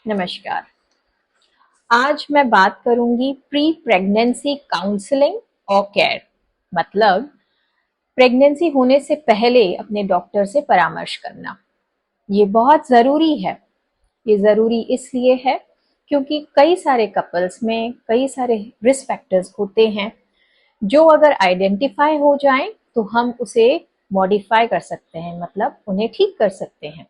नमस्कार। आज मैं बात करूंगी प्री प्रेगनेंसी काउंसलिंग और केयर। मतलब प्रेगनेंसी होने से पहले अपने डॉक्टर से परामर्श करना। ये बहुत ज़रूरी है। ये ज़रूरी इसलिए है क्योंकि कई सारे कपल्स में कई सारे रिस्क फैक्टर्स होते हैं जो अगर आइडेंटिफाई हो जाएं तो हम उसे मॉडिफाई कर सकते हैं, मतलब उन्हें ठीक कर सकते हैं।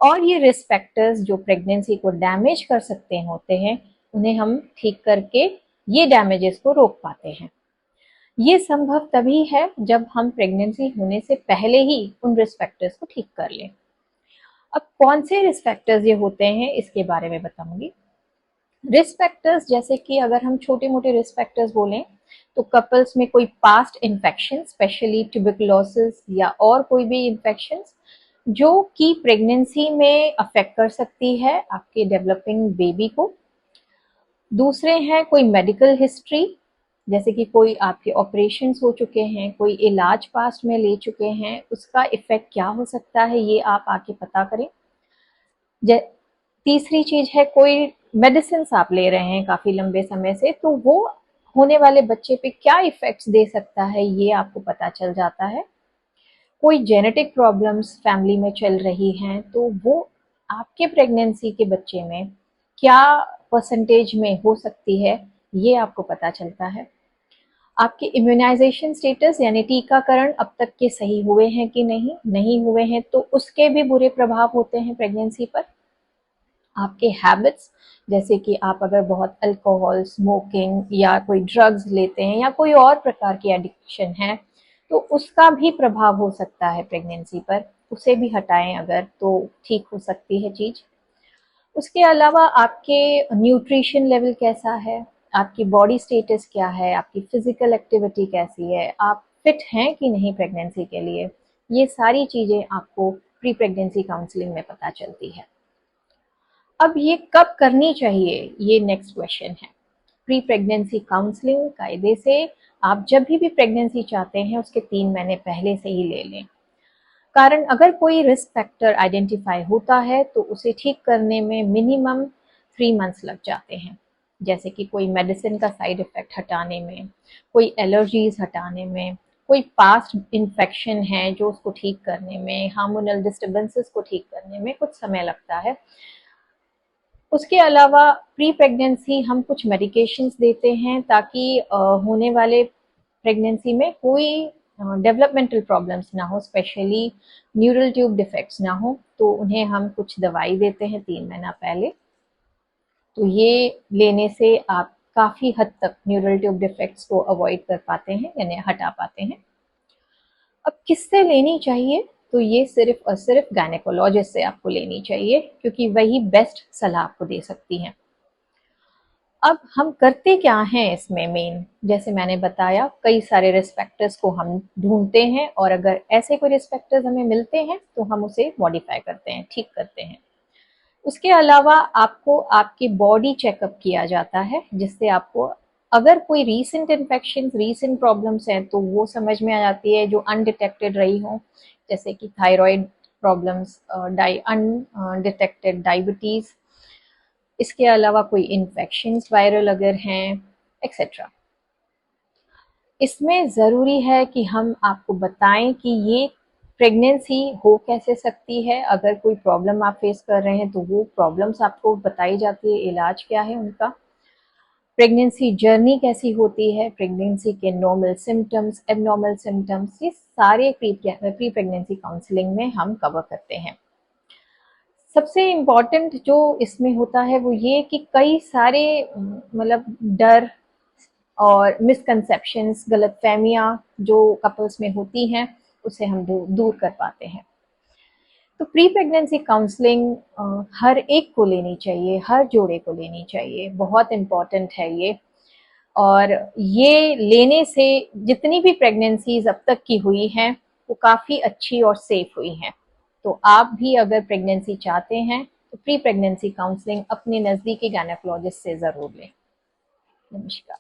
और ये रिस्क फैक्टर्स जो प्रेगनेंसी को डैमेज कर सकते होते हैं, उन्हें हम ठीक करके ये डैमेजेस को रोक पाते हैं। ये संभव तभी है जब हम प्रेगनेंसी होने से पहले ही उन रिस्क फैक्टर्स को ठीक कर लें। अब कौन से रिस्क फैक्टर्स ये होते हैं इसके बारे में बताऊंगी। रिस्क फैक्टर्स जैसे कि अगर हम छोटे मोटे रिस्क फैक्टर्स बोलें तो कपल्स में कोई पास्ट इन्फेक्शन, स्पेशली ट्यूबरकुलोसिस या और कोई भी इन्फेक्शन जो कि प्रेगनेंसी में अफेक्ट कर सकती है आपके डेवलपिंग बेबी को। दूसरे हैं कोई मेडिकल हिस्ट्री, जैसे कि कोई आपके ऑपरेशंस हो चुके हैं, कोई इलाज पास्ट में ले चुके हैं, उसका इफेक्ट क्या हो सकता है ये आप आके पता करें। तीसरी चीज है कोई मेडिसिन आप ले रहे हैं काफी लंबे समय से, तो वो होने वाले बच्चे पे क्या इफेक्ट्स दे सकता है ये आपको पता चल जाता है। कोई जेनेटिक प्रॉब्लम्स फैमिली में चल रही हैं तो वो आपके प्रेगनेंसी के बच्चे में क्या परसेंटेज में हो सकती है ये आपको पता चलता है। आपके इम्यूनाइजेशन स्टेटस यानी टीकाकरण अब तक के सही हुए हैं कि नहीं हुए हैं तो उसके भी बुरे प्रभाव होते हैं प्रेगनेंसी पर। आपके हैबिट्स, जैसे कि आप अगर बहुत अल्कोहल, स्मोकिंग या कोई ड्रग्स लेते हैं या कोई और प्रकार की एडिक्शन है तो उसका भी प्रभाव हो सकता है प्रेगनेंसी पर। उसे भी हटाएं अगर तो ठीक हो सकती है चीज़। उसके अलावा आपके न्यूट्रिशन लेवल कैसा है, आपकी बॉडी स्टेटस क्या है, आपकी फिजिकल एक्टिविटी कैसी है, आप फिट हैं कि नहीं प्रेगनेंसी के लिए, ये सारी चीज़ें आपको प्री प्रेगनेंसी काउंसलिंग में पता चलती है। अब ये कब करनी चाहिए ये नेक्स्ट क्वेश्चन है। प्री प्रेगनेंसी काउंसलिंग कायदे से आप जब भी प्रेगनेंसी चाहते हैं उसके 3 महीने पहले से ही ले लें। कारण अगर कोई रिस्क फैक्टर आइडेंटिफाई होता है तो उसे ठीक करने में मिनिमम 3 मंथ्स लग जाते हैं। जैसे कि कोई मेडिसिन का साइड इफेक्ट हटाने में, कोई एलर्जीज हटाने में, कोई पास्ट इन्फेक्शन है जो उसको ठीक करने में, हार्मोनल डिस्टर्बेंसेस को ठीक करने में कुछ समय लगता है। उसके अलावा प्री प्रेगनेंसी हम कुछ मेडिकेशंस देते हैं ताकि होने वाले प्रेगनेंसी में कोई डेवलपमेंटल प्रॉब्लम्स ना हो, स्पेशली न्यूरल ट्यूब डिफेक्ट्स ना हो, तो उन्हें हम कुछ दवाई देते हैं 3 महीना पहले। तो ये लेने से आप काफ़ी हद तक न्यूरल ट्यूब डिफेक्ट्स को अवॉइड कर पाते हैं यानी हटा पाते हैं। अब किससे लेनी चाहिए, तो ये सिर्फ और सिर्फ गायनेकोलॉजिस्ट से आपको लेनी चाहिए क्योंकि वही बेस्ट सलाह आपको दे सकती हैं। अब हम करते क्या हैं इसमें मेन, जैसे मैंने बताया कई सारे रिस्क फैक्टर्स को हम ढूंढते हैं और अगर ऐसे कोई रिस्क फैक्टर्स हमें मिलते हैं तो हम उसे मॉडिफाई करते हैं, ठीक करते हैं। उसके अलावा आपको आपकी बॉडी चेकअप किया जाता है जिससे आपको अगर कोई रीसेंट इन्फेक्शन, रीसेंट प्रॉब्लम्स हैं तो वो समझ में आ जाती है जो अनडिटेक्टेड रही हो, जैसे कि थायराइड प्रॉब्लम्स, अनडिटेक्टेड डायबिटीज़, इसके अलावा कोई इन्फेक्शंस वायरल अगर हैं, एक्सेट्रा। इसमें ज़रूरी है कि हम आपको बताएं कि ये प्रेगनेंसी हो कैसे सकती है। अगर कोई प्रॉब्लम आप फेस कर रहे हैं तो वो प्रॉब्लम्स आपको बताई जाती है, इलाज क्या है उनका, प्रेगनेंसी जर्नी कैसी होती है, प्रेगनेंसी के नॉर्मल सिम्टम्स, एबनॉर्मल सिम्टम्स, ये सारे प्री प्रेगनेंसी काउंसलिंग में हम कवर करते हैं। सबसे इम्पॉर्टेंट जो इसमें होता है वो ये कि कई सारे मतलब डर और मिसकंसेप्शंस, गलतफहमियां जो कपल्स में होती हैं उसे हम दूर कर पाते हैं। तो प्री प्रेगनेंसी काउंसलिंग हर एक को लेनी चाहिए, हर जोड़े को लेनी चाहिए, बहुत इम्पॉर्टेंट है ये। और ये लेने से जितनी भी प्रेगनेंसीज अब तक की हुई हैं वो काफ़ी अच्छी और सेफ हुई हैं। तो आप भी अगर प्रेगनेंसी चाहते हैं तो प्री प्रेगनेंसी काउंसलिंग अपने नज़दीकी गायनेकोलॉजिस्ट से ज़रूर लें। नमस्कार।